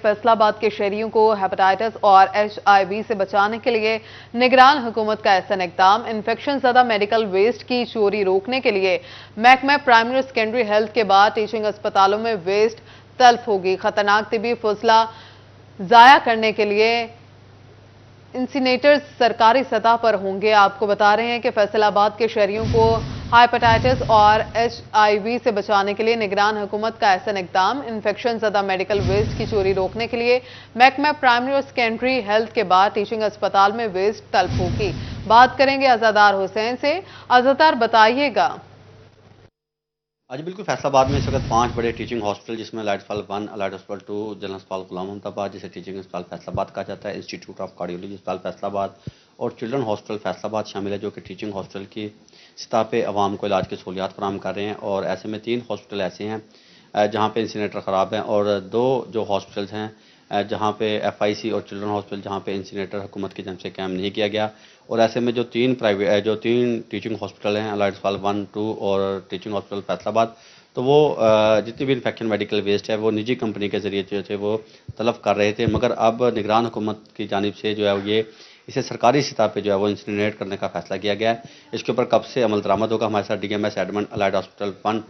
फैसला आबाद के शहरियों को हेपेटाइटिस और HIV से बचाने के लिए निगरान हुकूमत का ऐसा इक़दाम। इन्फेक्शन ज़दा मेडिकल वेस्ट की चोरी रोकने के लिए महकमा प्राइमरी और सेकेंडरी हेल्थ के बाद टीचिंग अस्पतालों में वेस्ट तल्फ होगी। खतरनाक तिबी फजला ज़ाया करने के लिए इंसिनेटर्स सरकारी सतह पर होंगे। आपको बता रहे हैं कि फैसलाबाद के शहरियों को हेपेटाइटिस और HIV से बचाने के लिए निगरान हुकूमत का ऐसा इक़दाम। इन्फेक्शन ज़दा मेडिकल वेस्ट की चोरी रोकने के लिए महकमा प्राइमरी और सेकेंडरी हेल्थ के बाद टीचिंग अस्पताल में वेस्ट तल्फ होगी। बात करेंगे अज़ादार हुसैन से। अज़ादार बताइएगा। आज बिल्कुल फैसलाबाद में इस वक्त 5 बड़े टीचिंग हॉस्पिटल, जिसमें allied hospital 1, allied hospital 2, general अस्पताल गुलाम मोहम्मदाबाद, जिसे टीचिंग अस्पताल फैसलाबाद कहा जाता है, इंस्टीट्यूट ऑफ कार्डियोलॉजी अस्पताल फैसलाबाद और चिल्ड्रन हॉस्पिटल फैसलाबाद शामिल है, जो कि टीचिंग हॉस्पिटल की सतह पे आवाम को इलाज की सहूलियात फराहम कर रहे हैं। और ऐसे में 3 हॉस्पिटल ऐसे हैं जहाँ पे इंसिनेटर ख़राब हैं, और 2 जो हॉस्पिटल्स हैं जहाँ पे FIC और चिल्ड्रन हॉस्पिटल जहाँ पे इंसिनेटर हुकूमत की जानब से कायम नहीं किया गया। और ऐसे में जो 3 टीचिंग हॉस्पिटल हैं, अलाइड हॉस्पिटल 1, 2 और टीचिंग हॉस्पिटल फैसलाबाद, तो वो जितनी भी इन्फेक्शन मेडिकल वेस्ट है वो निजी कंपनी के ज़रिए जो थे वो तलब कर रहे थे। मगर अब निगरान हुकूमत की जानिब से जो है ये इसे सरकारी सतह पे जो है वो इंसिनरेट करने का फैसला किया गया है। इसके ऊपर कब से अमल दरामद होगा, हमारे साथ DMS admin allied hospital 1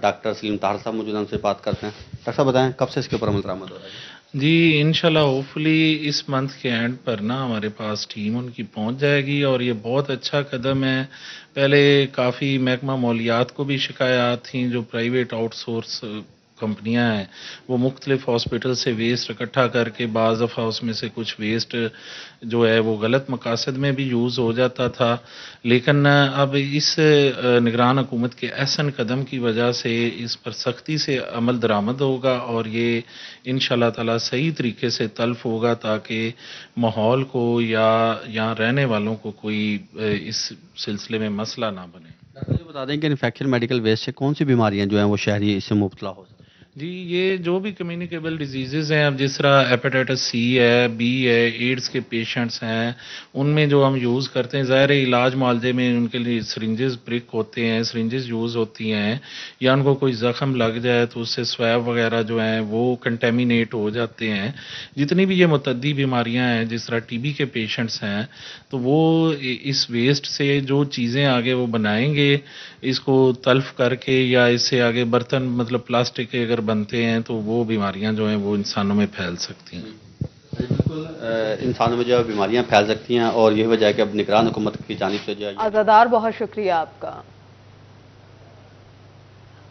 doctor Salim Tahir साहब मौजूद हैं, उनसे बात करते हैं। डॉक्टर साहब बताएं कब से इसके ऊपर अमल दरामद हो रहा है? जी, इंशाल्लाह होपफुली इस मंथ के एंड पर ना हमारे पास टीम उनकी पहुंच जाएगी और ये बहुत अच्छा कदम है। पहले काफ़ी महकमा मौलियात को भी शिकायत थी, जो प्राइवेट आउटसोर्स कंपनियां हैं वो मुख्तलिफ हॉस्पिटल से वेस्ट इकट्ठा करके बाज़ दफ़ा उसमें से कुछ वेस्ट जो है वो गलत मकासद में भी यूज़ हो जाता था। लेकिन अब इस निगरान हुकूमत के ऐसन कदम की वजह से इस पर सख्ती से अमल दरामद होगा और ये इंशाल्लाह ताला सही तरीके से तल्फ होगा, ताकि माहौल को या यहाँ रहने वालों को कोई इस सिलसिले में मसला ना बने। डॉक्टर जी बता दें कि इन्फेक्शन मेडिकल वेस्ट से कौन सी बीमारियां जो हैं वो शहरी इससे मुब्तला हो सकते हैं? जी, ये जो भी कम्युनिकेबल डिजीज़ हैं, अब जिस तरह हेपेटाइटिस C है, B है, एड्स के पेशेंट्स हैं, उनमें जो हम यूज़ करते हैं, ज़ाहिर है इलाज मुआलजे में उनके लिए सिरिंजेस ब्रिक होते हैं, सिरिंजेस यूज़ होती हैं, या उनको कोई ज़ख्म लग जाए तो उससे स्वैब वगैरह जो हैं वो कंटेमिनेट हो जाते हैं। जितनी भी ये मुतद्दी बीमारियां हैं, जिस तरह TB के पेशेंट्स हैं, तो वो इस वेस्ट से जो चीज़ें आगे वो बनाएंगे, इसको तल्फ करके या इससे आगे बर्तन मतलब प्लास्टिक के अगर बनते हैं तो वो बीमारियां जो हैं वो इंसानों में फैल सकती हैं। बिल्कुल इंसानों में जो बीमारियां फैल सकती हैं और यही वजह है कि अब निगरान हुकूमत की जानिब से जो है। अज़ादार, बहुत शुक्रिया आपका।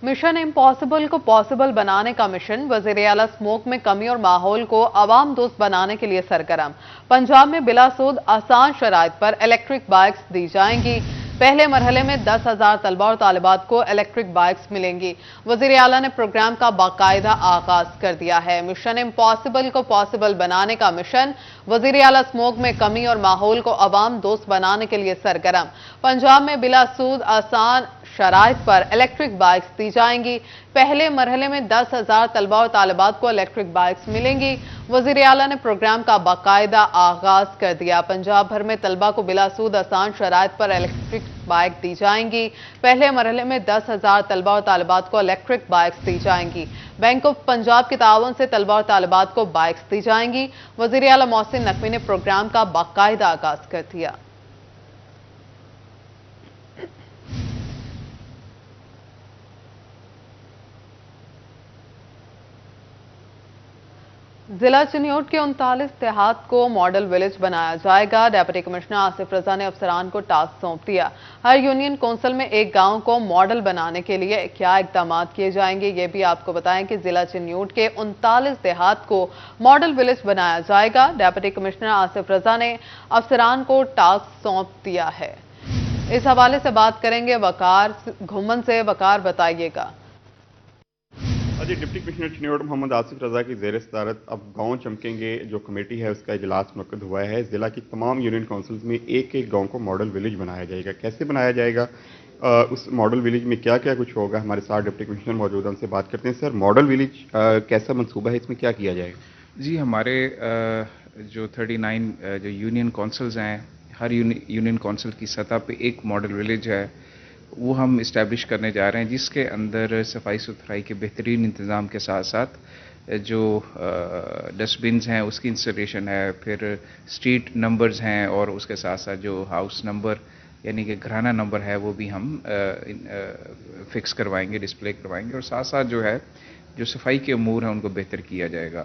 मिशन इम्पॉसिबल को पॉसिबल बनाने का मिशन वज़ीर आला स्मोक में कमी और माहौल को आवाम दोस्त बनाने के लिए सरगर्म। पंजाब में बिलासूद आसान शराइत पर इलेक्ट्रिक बाइक्स दी जाएंगी। पहले मरहले में 10,000 तलबा और तालिबात को इलेक्ट्रिक बाइक्स मिलेंगी। वज़ीर आला ने प्रोग्राम का बाकायदा आगाज कर दिया है। मिशन इम्पॉसिबल को पॉसिबल बनाने का मिशन वज़ीर आला स्मोक में कमी और माहौल को आवाम दोस्त बनाने के लिए सरगर्म। पंजाब में बिलासूद आसान शराइत पर इलेक्ट्रिक बाइक्स दी जाएंगी। पहले मरहले में 10,000 तलबा और तालिबात को इलेक्ट्रिक बाइक्स मिलेंगी। वज़ीर आला ने प्रोग्राम का बाकायदा आगाज कर दिया। पंजाब भर में तलबा को बिलासूद आसान शराइत पर इलेक्ट्रिक बाइक दी जाएंगी। पहले मरहले में 10,000 तलबा और तालिबात को इलेक्ट्रिक बाइक्स दी जाएंगी। बैंक ऑफ पंजाब के ताउन से तलबा और तालिबात को बाइक्स दी जाएंगी। वज़ीर आला मोहसिन नकवी ने प्रोग्राम का बाकायदा आगाज कर दिया। जिला चिन्योट के 39 देहात को मॉडल विलेज बनाया जाएगा। डिप्टी कमिश्नर आसिफ रजा ने अफसरान को टास्क सौंप दिया। हर यूनियन कौंसिल में एक गांव को मॉडल बनाने के लिए क्या इकदाम किए जाएंगे, ये भी आपको बताएं कि जिला चिन्योट के 39 देहात को मॉडल विलेज बनाया जाएगा। डिप्टी कमिश्नर आसिफ रजा ने अफसरान को टास्क सौंप दिया है। इस हवाले से बात करेंगे वकार घुमन से। वकार, बताइएगा। जी, डिप्टी कमिश्नर चिन्योट मोहम्मद आसिफ रजा की ज़ेर सदारत अब गांव चमकेंगे जो कमेटी है उसका इजलास मुनक्कद हुआ है। ज़िला की तमाम यूनियन काउंसिल्स में एक एक गांव को मॉडल विलेज बनाया जाएगा। कैसे बनाया जाएगा, उस मॉडल विलेज में क्या क्या कुछ होगा, हमारे साथ डिप्टी कमिश्नर मौजूद हैं, उनसे बात करते हैं। सर, मॉडल विलेज कैसा मनसूबा है, इसमें क्या किया जाएगा? जी, हमारे जो 39 जो यूनियन काउंसिल्स हैं, हर यूनियन काउंसिल की सतह पे एक मॉडल विलेज है, वो हम इस्टेब्लिश करने जा रहे हैं, जिसके अंदर सफाई सुथराई के बेहतरीन इंतज़ाम के साथ साथ جو ڈسٹ بنز ہیں اس کی انسٹالیشن ہے، پھر اسٹریٹ نمبرز ہیں، اور اس کے ساتھ ساتھ جو ہاؤس نمبر یعنی کہ گھرانہ نمبر ہے وہ بھی ہم فکس کروائیں گے، ڈسپلے کروائیں گے، اور ساتھ ساتھ جو ہے جو صفائی کے امور ہیں ان کو بہتر کیا جائے گا۔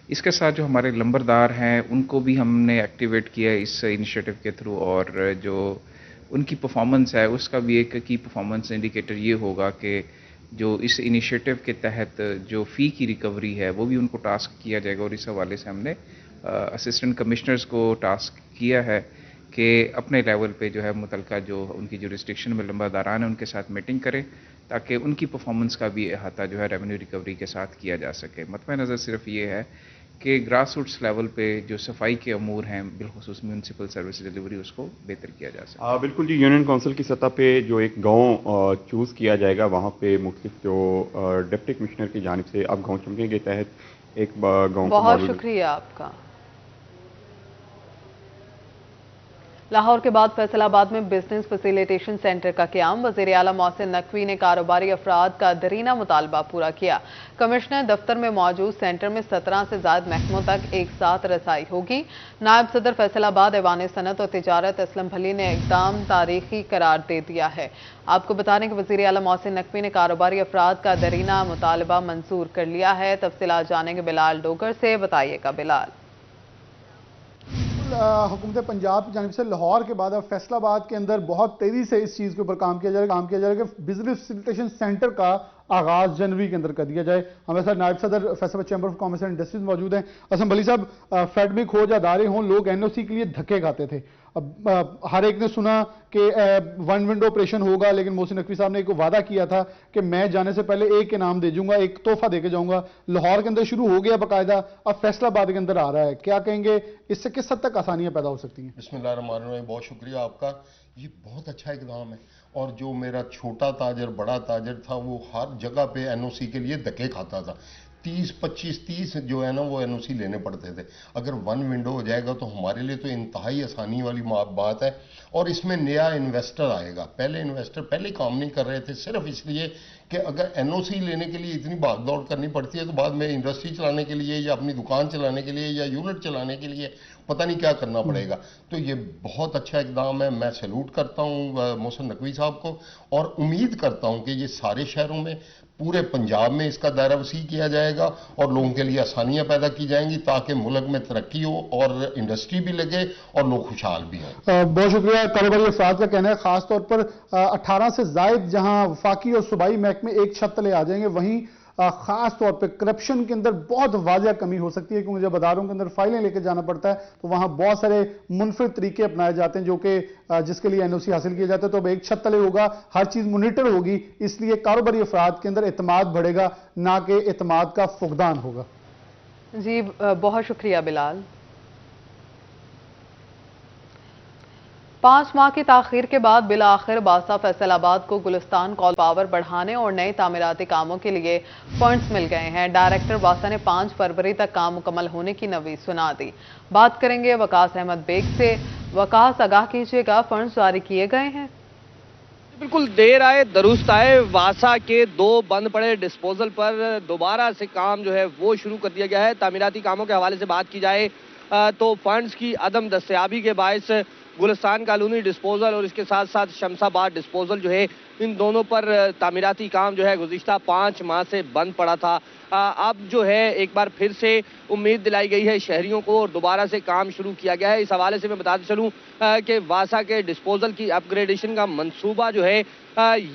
اس کے ساتھ جو ہمارے لمبردار ہیں ان کو بھی ہم نے ایکٹیویٹ کیا ہے اس انیشیٹو کے تھرو، اور جو ان کی پرفارمنس ہے اس کا بھی ایک کی پرفارمنس انڈیکیٹر یہ ہوگا کہ جو اس انیشیٹو کے تحت جو فی کی ریکوری ہے وہ بھی ان کو ٹاسک کیا جائے گا، اور اس حوالے سے ہم نے اسسٹنٹ کمشنرز کو ٹاسک کیا ہے کہ اپنے لیول پہ جو ہے متعلقہ جو ان کی جو ریسٹرکشن میں لمبرداران ہیں ان کے ساتھ میٹنگ کریں تاکہ ان کی پرفارمنس کا بھی احاطہ جو ہے ریونیو ریکوری کے ساتھ کیا جا سکے۔ مطمع نظر صرف یہ ہے کہ گراس روٹس لیول پہ جو صفائی کے امور ہیں بالخصوص میونسپل سروس ڈیلیوری اس کو بہتر کیا جا سکے۔ بالکل جی، یونین کونسل کی سطح پہ جو ایک گاؤں چوز کیا جائے گا وہاں پہ مختلف جو ڈپٹی کمشنر کی جانب سے اب گاؤں چمکیں کے تحت ایک گاؤں کو بہت ماڈل شکریہ آپ کا۔ لاہور کے بعد فیصل آباد میں بزنس فیسیلیٹیشن سینٹر کا قیام، وزیر اعلیٰ محسن نقوی نے کاروباری افراد کا دیرینہ مطالبہ پورا کیا۔ کمشنر دفتر میں موجود سینٹر میں 17 سے زائد محکموں تک ایک ساتھ رسائی ہوگی۔ نائب صدر فیصل آباد ایوان صنعت اور تجارت اسلم بھلی نے اقدام تاریخی قرار دے دیا ہے۔ آپ کو بتا دیں کہ وزیر اعلیٰ محسن نقوی نے کاروباری افراد کا دیرینہ مطالبہ منظور کر لیا ہے۔ تفصیلات جانیں گے بلال ڈوگر سے، بتائیے گا بلال۔ حکومت پنجاب کی جانب سے لاہور کے بعد اب فیصل آباد کے اندر بہت تیزی سے اس چیز کے اوپر کام کیا جائے گا کہ بزنس فیسیلیٹیشن سینٹر کا آغاز جنوری کے اندر کر دیا جائے۔ ہمارے ساتھ نائب صدر فیصل آباد chamber of commerce and industries موجود ہیں۔ اسلم بھلی صاحب، فیڈمک ہو یا ادارے ہوں، لوگ این او سی کے لیے دھکے کھاتے تھے۔ اب ہر ایک نے سنا کہ ون ونڈو آپریشن ہوگا، لیکن محسن نقوی صاحب نے ایک وعدہ کیا تھا کہ میں جانے سے پہلے ایک انعام دے جاؤں گا، ایک تحفہ دے کے جاؤں گا۔ لاہور کے اندر شروع ہو گیا باقاعدہ، اب فیصل آباد کے اندر آ رہا ہے، کیا کہیں گے اس سے کس حد تک آسانیاں پیدا ہو سکتی ہیں؟ بسم اللہ الرحمن الرحیم، بہت شکریہ آپ کا۔ یہ بہت اچھا اقدام ہے، اور جو میرا چھوٹا تاجر بڑا تاجر تھا وہ ہر جگہ پہ این او سی کے لیے دھکے کھاتا تھا۔ 30 جو ہے نا وہ این او سی لینے پڑتے تھے۔ اگر ون ونڈو ہو جائے گا تو ہمارے لیے تو انتہائی آسانی والی بات ہے، اور اس میں نیا انویسٹر آئے گا۔ پہلے انویسٹر پہلے کام نہیں کر رہے تھے، صرف اس لیے کہ اگر این او سی لینے کے لیے اتنی بھاگ دوڑ کرنی پڑتی ہے تو بعد میں انڈسٹری چلانے کے لیے یا اپنی دکان چلانے کے لیے یا یونٹ چلانے کے لیے پتہ نہیں کیا کرنا پڑے گا۔ تو یہ بہت اچھا اقدام ہے، میں سیلوٹ کرتا ہوں محسن نقوی صاحب کو، اور امید کرتا ہوں کہ یہ سارے شہروں میں، پورے پنجاب میں اس کا دائرہ وسیع کیا جائے گا اور لوگوں کے لیے آسانیاں پیدا کی جائیں گی تاکہ ملک میں ترقی ہو اور انڈسٹری بھی لگے اور لوگ خوشحال بھی ہوں۔ بہت شکریہ۔ کاروباری افراد کا کہنا ہے خاص طور پر 18 سے زائد جہاں وفاقی اور صوبائی محکمے ایک چھت تلے آ جائیں گے، وہیں خاص طور پہ کرپشن کے اندر بہت واضح کمی ہو سکتی ہے، کیونکہ جب اداروں کے اندر فائلیں لے کے جانا پڑتا ہے تو وہاں بہت سارے منفرد طریقے اپنائے جاتے ہیں جو کہ جس کے لیے این او سی حاصل کیا جاتا ہے۔ تو اب ایک چھت تلے ہوگا، ہر چیز مانیٹر ہوگی، اس لیے کاروباری افراد کے اندر اعتماد بڑھے گا، نہ کہ اعتماد کا فقدان ہوگا۔ جی بہت شکریہ بلال۔ 5 ماہ کی تاخیر کے بعد بالآخر باسا فیصل آباد کو گلستان کال پاور بڑھانے اور نئے تعمیراتی کاموں کے لیے فنڈز مل گئے ہیں۔ ڈائریکٹر باسا نے 5 فروری تک کام مکمل ہونے کی نوید سنا دی۔ بات کریں گے وقاص احمد بیگ سے۔ وقاص، آگاہ کیجیے گا، فنڈز جاری کیے گئے ہیں؟ بالکل دیر آئے درست آئے، واسا کے 2 بند پڑے ڈسپوزل پر دوبارہ سے کام جو ہے وہ شروع کر دیا گیا ہے۔ تعمیراتی کاموں کے حوالے سے بات کی جائے تو فنڈز کی عدم دستیابی کے باعث گلستان کالونی ڈسپوزل اور اس کے ساتھ ساتھ شمس آباد ڈسپوزل جو ہے ان دونوں پر تعمیراتی کام جو ہے گزشتہ 5 ماہ سے بند پڑا تھا۔ اب جو ہے ایک بار پھر سے امید دلائی گئی ہے شہریوں کو اور دوبارہ سے کام شروع کیا گیا ہے۔ اس حوالے سے میں بتاتے چلوں کہ واسا کے ڈسپوزل کی اپ گریڈیشن کا منصوبہ جو ہے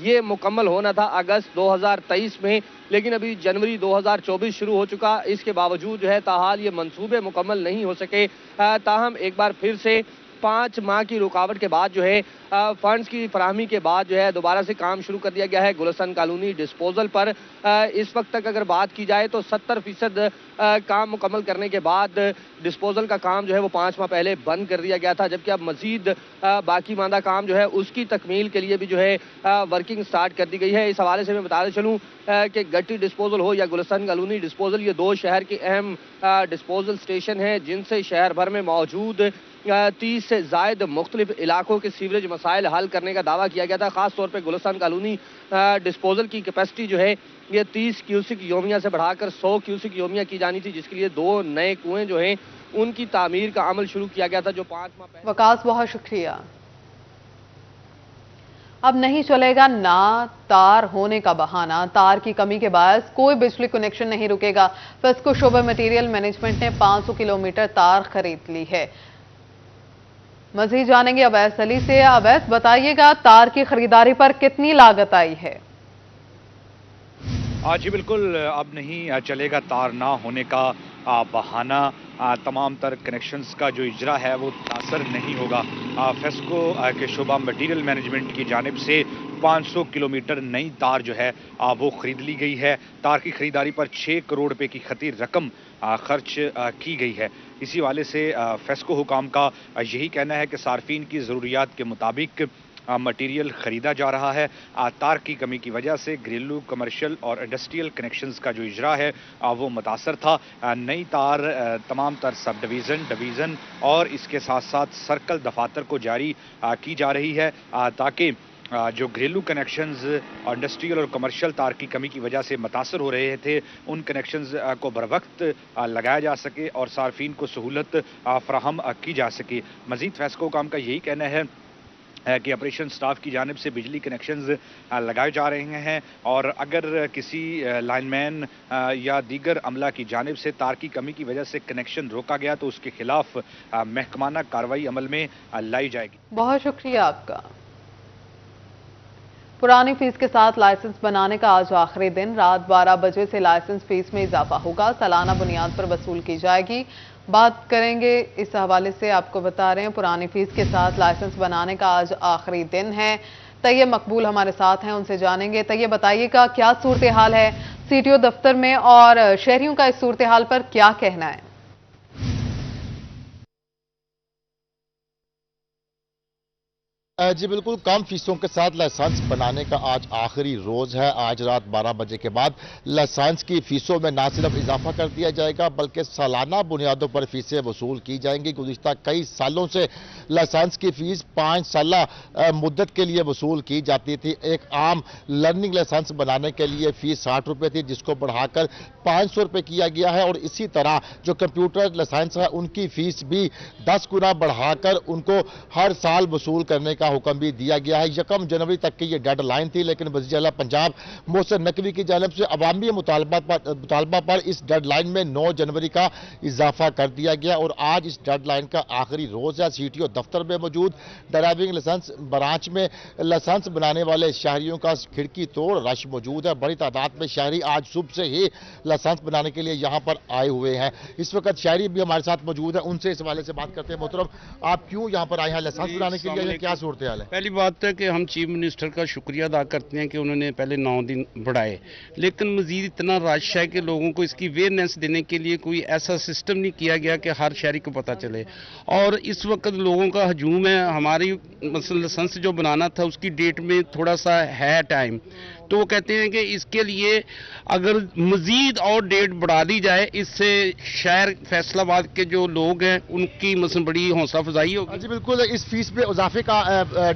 یہ مکمل ہونا تھا اگست 2023 میں، لیکن ابھی جنوری 2024 شروع ہو چکا۔ اس کے باوجود جو ہے تاحال یہ منصوبے مکمل نہیں ہو سکے۔ تاہم ایک بار پھر سے 5 ماہ کی رکاوٹ کے بعد جو ہے فنڈز کی فراہمی کے بعد جو ہے دوبارہ سے کام شروع کر دیا گیا ہے گلستان کالونی ڈسپوزل پر۔ اس وقت تک اگر بات کی جائے تو 70% کام مکمل کرنے کے بعد ڈسپوزل کا کام جو ہے وہ 5 ماہ پہلے بند کر دیا گیا تھا، جبکہ اب مزید باقی ماندہ کام جو ہے اس کی تکمیل کے لیے بھی جو ہے ورکنگ سٹارٹ کر دی گئی ہے۔ اس حوالے سے میں بتاتے چلوں کہ گٹی ڈسپوزل ہو یا گلستان کالونی ڈسپوزل، یہ 2 شہر کے اہم ڈسپوزل سٹیشن ہیں جن سے شہر بھر میں موجود 30 سے زائد مختلف علاقوں کے سیوریج مسائل حل کرنے کا دعویٰ کیا گیا تھا۔ خاص طور پہ گلستان کالونی ڈسپوزل کی کیپیسٹی جو ہے یہ 30 کیوسک یومیہ سے بڑھا کر 100 کیوسک یومیہ کی جانی تھی، جس کے لیے 2 نئے کنویں جو ہیں ان کی تعمیر کا عمل شروع کیا گیا تھا جو 5 ماہ پہلے۔ وکاس بہت شکریہ۔ اب نہیں چلے گا نہ تار ہونے کا بہانہ، تار کی کمی کے باعث کوئی بجلی کنیکشن نہیں رکے گا۔ فیسکو شعبہ مٹیریل مینجمنٹ نے 500 کلومیٹر تار خرید لی ہے۔ مزید جانیں گے اویس علی سے۔ اویس بتائیے گا تار کی خریداری پر کتنی لاگت آئی ہے؟ جی بالکل، اب نہیں چلے گا تار نہ ہونے کا بہانہ، تمام تر کنیکشنز کا جو اجرا ہے وہ متاثر نہیں ہوگا۔ فیسکو کے شعبہ مٹیریل مینجمنٹ کی جانب سے 500 کلومیٹر نئی تار جو ہے وہ خرید لی گئی ہے۔ تار کی خریداری پر 6 کروڑ روپے کی خطیر رقم خرچ کی گئی ہے۔ اسی حوالے سے فیسکو حکام کا یہی کہنا ہے کہ صارفین کی ضروریات کے مطابق مٹیریل خریدا جا رہا ہے۔ تار کی کمی کی وجہ سے گھریلو، کمرشل اور انڈسٹریل کنیکشنز کا جو اجرا ہے وہ متاثر تھا۔ نئی تار تمام تر سب ڈویژن اور اس کے ساتھ ساتھ سرکل دفاتر کو جاری کی جا رہی ہے تاکہ جو گھریلو کنیکشنز اور انڈسٹریل اور کمرشل تار کی کمی کی وجہ سے متاثر ہو رہے تھے ان کنیکشنز کو بروقت لگایا جا سکے اور صارفین کو سہولت فراہم کی جا سکے۔ مزید فیسکو حکام کا یہی کہنا ہے کہ آپریشن سٹاف کی جانب سے بجلی کنیکشنز لگائے جا رہے ہیں اور اگر کسی لائن مین یا دیگر عملہ کی جانب سے تار کی کمی کی وجہ سے کنیکشن روکا گیا تو اس کے خلاف محکمانہ کارروائی عمل میں لائی جائے گی۔ بہت شکریہ آپ کا۔ پرانی فیس کے ساتھ لائسنس بنانے کا آج آخری دن، رات 12 بجے سے لائسنس فیس میں اضافہ ہوگا، سالانہ بنیاد پر وصول کی جائے گی۔ بات کریں گے اس حوالے سے، آپ کو بتا رہے ہیں پرانی فیس کے ساتھ لائسنس بنانے کا آج آخری دن ہے۔ طیب مقبول ہمارے ساتھ ہیں، ان سے جانیں گے۔ طیب بتائیے گا کیا صورتحال ہے سی ٹی او دفتر میں اور شہریوں کا اس صورتحال پر کیا کہنا ہے؟ جی بالکل، کم فیسوں کے ساتھ لائسنس بنانے کا آج آخری روز ہے۔ آج رات 12 بجے کے بعد لائسنس کی فیسوں میں نہ صرف اضافہ کر دیا جائے گا بلکہ سالانہ بنیادوں پر فیسیں وصول کی جائیں گی۔ گزشتہ کئی سالوں سے لائسنس کی فیس 5 سالہ مدت کے لیے وصول کی جاتی تھی۔ ایک عام لرننگ لائسنس بنانے کے لیے فیس 60 روپے تھی جس کو بڑھا کر 500 روپے کیا گیا ہے اور اسی طرح جو کمپیوٹر لائسنس ہے ان کی فیس بھی 10 گنا بڑھا کر ان کو ہر سال وصول کرنے کا حکم بھی دیا گیا ہے۔ 1 جنوری تک کی یہ ڈیڈ لائن تھی لیکن وزیر اعلیٰ پنجاب محسن نقوی کی جانب سے عوامی مطالبہ پر اس ڈیڈ لائن میں 9 جنوری کا اضافہ کر دیا گیا اور آج اس ڈیڈ لائن کا آخری روز ہے۔ سی ٹی او دفتر میں موجود ڈرائیونگ لائسنس برانچ میں لائسنس بنانے والے شہریوں کا کھڑکی توڑ رش موجود ہے۔ بڑی تعداد میں شہری آج صبح سے ہی لائسنس بنانے کے لیے یہاں پر آئے ہوئے ہیں۔ اس وقت شہری بھی ہمارے ساتھ موجود ہیں، ان سے اس حوالے سے بات کرتے ہیں۔ محترم، آپ کیوں یہاں پر آئے ہیں لائسنس بنانے کے لیے؟ کیا صورت حال ہے؟ پہلی بات ہے کہ ہم چیف منسٹر کا شکریہ ادا کرتے ہیں کہ انہوں نے پہلے 9 دن بڑھائے، لیکن مزید اتنا رش ہے کہ لوگوں کو اس کی اویئرنیس دینے کے لیے کوئی ایسا سسٹم نہیں کیا گیا کہ ہر شہری کو پتہ چلے اور اس وقت لوگوں کا ہجوم ہے۔ ہماری مثلا لائسنس جو بنانا تھا اس کی ڈیٹ میں تھوڑا سا ہے ٹائم، تو وہ کہتے ہیں کہ اس کے لیے اگر مزید اور ڈیٹ بڑھا دی جائے اس سے شہر فیصل آباد کے جو لوگ ہیں ان کی مثلا بڑی حوصلہ افزائی ہوگی۔ جی بالکل، اس فیس میں اضافے کا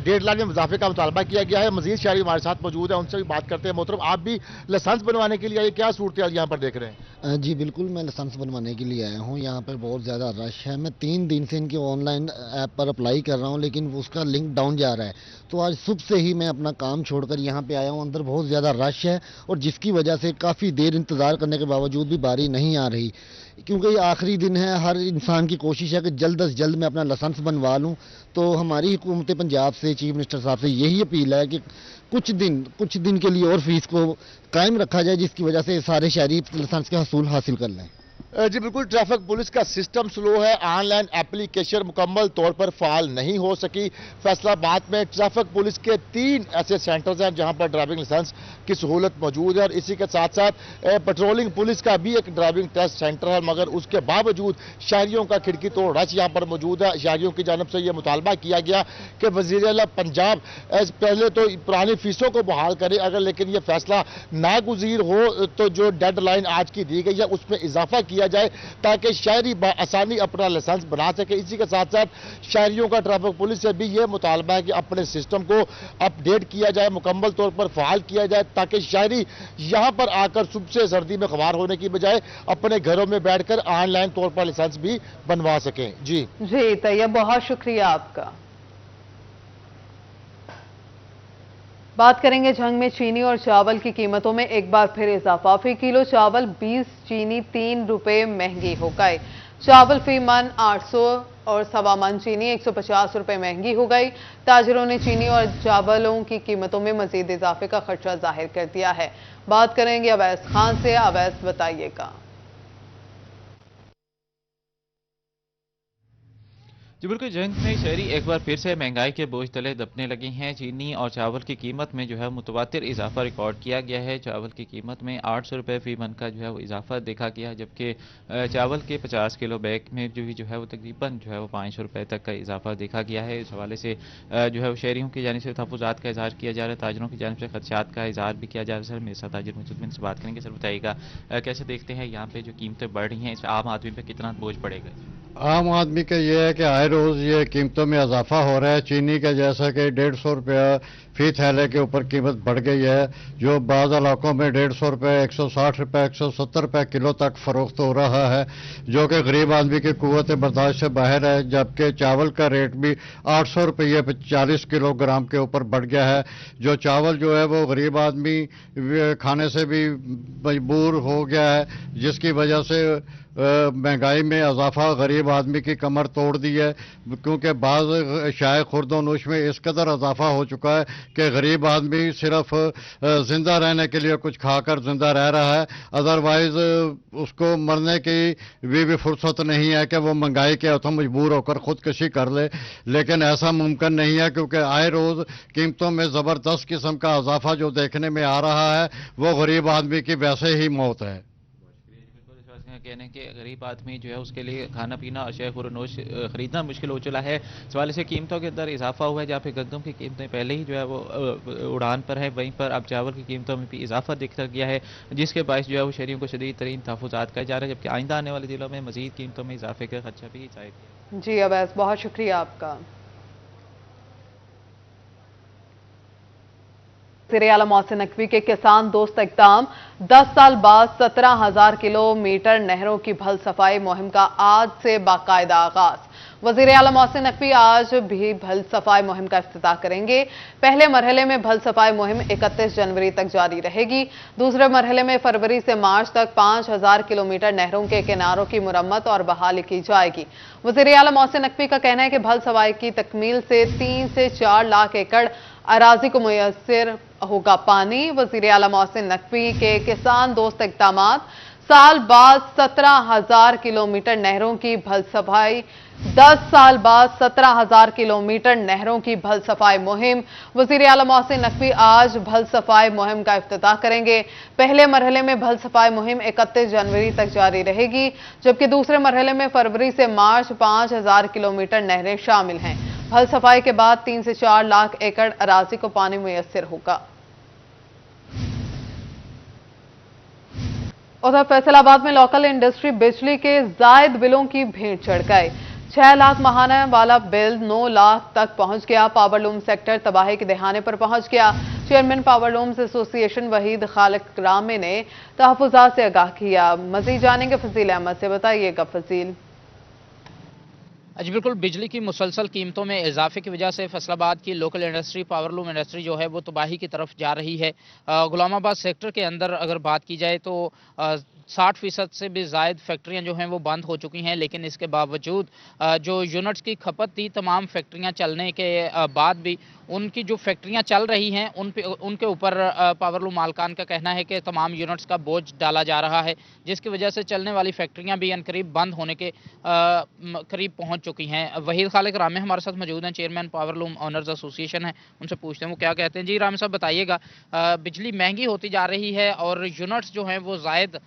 ڈیڈ لائن میں اضافے کا مطالبہ کیا گیا ہے۔ مزید شہری ہمارے ساتھ موجود ہیں، ان سے بھی بات کرتے ہیں۔ محترم، آپ بھی لائسنس بنوانے کے لیے آئے، کیا صورتحال یہاں پر دیکھ رہے ہیں؟ جی بالکل، میں لائسنس بنوانے کے لیے آیا ہوں۔ یہاں پر بہت زیادہ رش ہے۔ میں 3 دن سے ان کی on line app per apply کر رہا ہوں لیکن اس کا لنک ڈاؤن جا رہا ہے، تو آج صبح سے ہی میں اپنا کام چھوڑ کر یہاں پہ آیا ہوں۔ اندر بہت زیادہ رش ہے اور جس کی وجہ سے کافی دیر انتظار کرنے کے باوجود بھی باری نہیں آ رہی، کیونکہ یہ آخری دن ہے۔ ہر انسان کی کوشش ہے کہ جلد از جلد میں اپنا لائسنس بنوا لوں، تو ہماری حکومت پنجاب سے چیف منسٹر صاحب سے یہی اپیل ہے کہ کچھ دن کے لیے اور فیس کو قائم رکھا جائے جس کی وجہ سے سارے شہری لائسنس کے حصول حاصل کر لیں۔ जी बिल्कुल, ट्रैफिक पुलिस का सिस्टम स्लो है, ऑनलाइन एप्लीकेशन मुकम्मल तौर पर फाल नहीं हो सकी। फैसलाबाद में ट्रैफिक पुलिस के 3 ऐसे सेंटर्स हैं जहां पर ड्राइविंग लाइसेंस की सहूलत मौजूद है, और इसी के साथ साथ पेट्रोलिंग पुलिस का भी एक ड्राइविंग टेस्ट सेंटर है, मगर उसके बावजूद शहरियों का खिड़की तोड़ रश यहां पर मौजूद है। शहरियों की जानब से यह मुतालबा किया गया कि वज़ीर आला पंजाब पहले तो पुरानी फीसों को बहाल करे, अगर लेकिन यह फैसला नागुज़ीर हो तो जो डेड लाइन आज की दी गई है उसमें इजाफा किया जाए ताकि शहरी आसानी अपना लाइसेंस बना सके। इसी के साथ साथ शहरियों का ट्रैफिक पुलिस से भी यह मुतालबा है कि अपने सिस्टम को अपडेट किया जाए, मुकम्मल तौर पर फाल किया जाए, ताकि शहरी यहां पर आकर सुबह से सर्दी में खबार होने की बजाय अपने घरों में बैठकर ऑनलाइन तौर पर लाइसेंस भी बनवा सकें। जी तैयब, बहुत शुक्रिया आपका। बात करेंगे झंग में चीनी और चावल की कीमतों में एक बार फिर इजाफा। फी किलो चावल 20, चीनी 3 रुपए महंगी हो गई। चावल फी मन 800 और सवा मन चीनी 150 रुपए महंगी हो गई। ताजिरों ने चीनी और चावलों की कीमतों में मजीद इजाफे का खदशा जाहिर कर दिया है। बात करेंगे अवैस खान से। अवैस, बताइएगा। जी बिल्कुल, जंग में शहरी एक बार फिर से महंगाई के बोझ तले दबने लगी हैं। चीनी और चावल की कीमत में जो है मुतवातिर इजाफा रिकॉर्ड किया गया है। चावल की कीमत में 800 रुपये फी मन का जो है वो इजाफा देखा गया, जबकि चावल के 50 किलो बैग में जो है वो तकरीबन जो है वो 500 रुपये तक का इजाफा देखा गया है। इस हवाले से जो है वो शहरियों की जानिब से तहफ़्फ़ुज़ात का इजहार किया जा रहा है, ताजरों की जानिब से खदशात का इजहार भी किया जा रहा है। सर, मेरे साथ ताजिर मौजूद, इनसे बात करेंगे। सर बताइएगा, कैसे देखते हैं यहाँ पे जो कीमतें बढ़ रही हैं, इस आम आदमी पे कितना बोझ पड़ेगा? आम आदमी का ये है कि आए रोज़ ये कीमतों में इजाफा हो रहा है। चीनी का जैसा कि 150 रुपया फी थैले के ऊपर कीमत बढ़ गई है, जो बाज़ इलाकों में 150 रुपये, 160 रुपये, 170 रुपये किलो तक फरोख्त हो रहा है, जो कि गरीब आदमी की कुव्वत बर्दाश्त से बाहर है। जबकि चावल का रेट भी 800 रुपये 40 किलोग्राम के ऊपर बढ़ गया है। जो चावल जो है वो गरीब आदमी खाने से भी मजबूर हो गया है, जिसकी वजह से महंगाई में इजाफा गरीब आदमी की कमर तोड़ दी है, क्योंकि बाज़ शाय खुर्दोनोश में इस कदर इजाफा हो चुका है कि गरीब आदमी सिर्फ जिंदा रहने के लिए कुछ खाकर जिंदा रह रहा है, अदरवाइज उसको मरने की भी फुर्सत नहीं है कि वो महंगाई के हथों मजबूर होकर खुदकशी कर ले। लेकिन ऐसा मुमकिन नहीं है, क्योंकि आए रोज़ कीमतों में ज़बरदस्त किस्म का इजाफा जो देखने में आ रहा है वो गरीब आदमी की वैसे ही मौत है। कहने कि गरीब आदमी जो है उसके लिए खाना पीना अशय खुरनोश खरीदना मुश्किल हो चला है। इस वाले से कीमतों के अंदर इजाफा हुआ है। जहाँ पे गंदम की कीमतें पहले ही जो है वो उड़ान पर है, वहीं पर अब चावल की कीमतों में भी इजाफा दिखता गया है, जिसके बायस जो है वो शहरियों को शदीद तरीन तहफ़्फ़ुज़ात का जा रहा है, जबकि आइंदा आने वाले दिनों में मजीद कीमतों में इजाफे का खदशा भी जाहिर किया। जी अवैस, बहुत शुक्रिया आपका। वज़ीर आला मोहसिन नकवी के किसान दोस्त इक़दाम। 10 साल बाद 17,000 किलोमीटर नहरों की भल सफाई मुहिम का आज से बाकायदा आगाज। वज़ीर आला मोहसिन नकवी आज भी भल सफाई मुहिम का इफ्तिताह करेंगे। पहले मरहले में भल सफाई मुहिम 31 जनवरी तक जारी रहेगी। दूसरे मरहले में फरवरी से मार्च तक 5,000 किलोमीटर नहरों के किनारों की मुरम्मत और बहाली की जाएगी। वज़ीर आला मोहसिन नकवी का कहना है कि भल सफाई की तकमील से 3 से 4 लाख एकड़ अराजी को मुयस्सर होगा पानी। वज़ीर आला मोहसिन नकवी के किसान दोस्त इक़दामात। साल बाद 17,000 किलोमीटर नहरों की भल सफाई। 10 साल बाद 17,000 किलोमीटर नहरों की भल सफाई मुहिम। वज़ीर आला मोहसिन नकवी आज भल सफाई मुहिम का इफ्तिताह करेंगे। पहले मरहले में भल सफाई मुहिम 31 जनवरी तक जारी रहेगी, जबकि दूसरे मरहले में फरवरी से मार्च 5,000 किलोमीटर नहरें शामिल हैं। भल सफाई के बाद 3 से 4 लाख एकड़ अराजी को पानी मुयस्सर होगा। उधर फैसलाबाद में लोकल इंडस्ट्री बिजली के जायद बिलों की भीड़ चढ़ गई। 6 लाख महाना वाला बिल 9 लाख तक पहुंच गया। पावरलूम सेक्टर तबाही के दहाने पर पहुंच गया। चेयरमैन पावरलूम्स एसोसिएशन वहीद खालिक रामे ने तहफ़्फ़ुज़ात से आगाह किया। मज़ीद जानेंगे फजील अहमद से। बताइएगा फजील। जी बिल्कुल, बिजली की मुसलसल कीमतों में इजाफे की वजह से फैसलाबाद की लोकल इंडस्ट्री पावरलूम इंडस्ट्री जो है वो तबाही की तरफ जा रही है। गुलामाबाद सेक्टर के अंदर अगर बात की जाए तो 60% से भी ज़ायद फैक्ट्रियाँ जो हैं वो बंद हो चुकी हैं, लेकिन इसके बावजूद जो यूनिट्स की खपत थी तमाम फैक्ट्रियाँ चलने के बाद भी उनकी जो फैक्ट्रियाँ चल रही हैं उनके ऊपर पावरलूम मालकान का कहना है कि तमाम यूनिट्स का बोझ डाला जा रहा है, जिसकी वजह से चलने वाली फैक्ट्रियाँ भी अनकरीब बंद होने के करीब पहुँच चुकी हैं। वहीद खालिक रामे हमारे साथ मौजूद हैं, चेयरमैन पावरलूम ओनर्स एसोसिएशन है, उनसे पूछते हैं वो क्या कहते हैं। जी रामे साहब बताइएगा, बिजली महंगी होती जा रही है और यूनिट्स जो हैं वो ज़ायद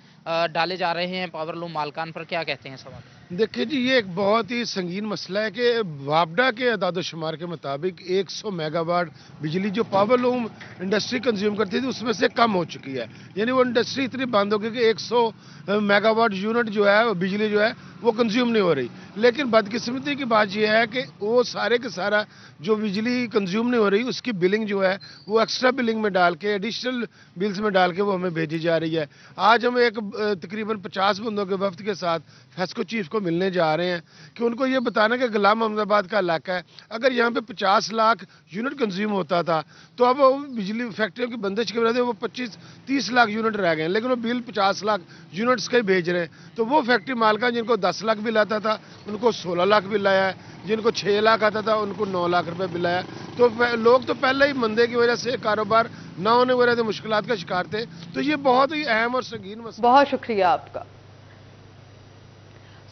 डाले जा रहे हैं, पावरलूम मालकान पर क्या कहते हैं सवाल? देखिए जी, ये एक बहुत ही संगीन मसला है कि वापडा के अदाद-ओ-शुमार के मुताबिक 100 मेगावाट बिजली जो पावरलूम इंडस्ट्री कंज्यूम करती थी उसमें से कम हो चुकी है। यानी वो इंडस्ट्री इतनी बंद हो गई कि 100 मेगावाट यूनिट जो है बिजली जो है वो कंज्यूम नहीं हो रही। लेकिन बदकिस्मती की बात यह है कि वो सारे के सारा जो बिजली कंज्यूम नहीं हो रही उसकी बिलिंग जो है वो एक्स्ट्रा बिलिंग में डाल के, एडिशनल बिल्स में डाल के वो हमें भेजी जा रही है। आज हम एक तकरीबन 50 बंदों के वफ्द के साथ फेस्को चीफ को मिलने जा रहे हैं कि उनको ये बताना कि गुलाम अहमदाबाद का इलाका है, अगर यहाँ पे 50 लाख यूनिट कंज्यूम होता था तो अब बिजली फैक्ट्रियों की बंदिश की वजह से वो 25-30 लाख यूनिट रह गए हैं, लेकिन वो बिल 50 लाख यूनिट्स का ही भेज रहे हैं। तो वो फैक्ट्री मालकान जिनको 10 लाख बिल आता था उनको 16 लाख बिल आया है, जिनको 6 लाख आता था उनको 9 लाख रुपए बिल आया। तो लोग तो पहले ही मंदे की वजह से कारोबार न होने की वजह से मुश्किलात का शिकार थे। तो ये बहुत ही अहम और संगीन मसला। बहुत शुक्रिया आपका।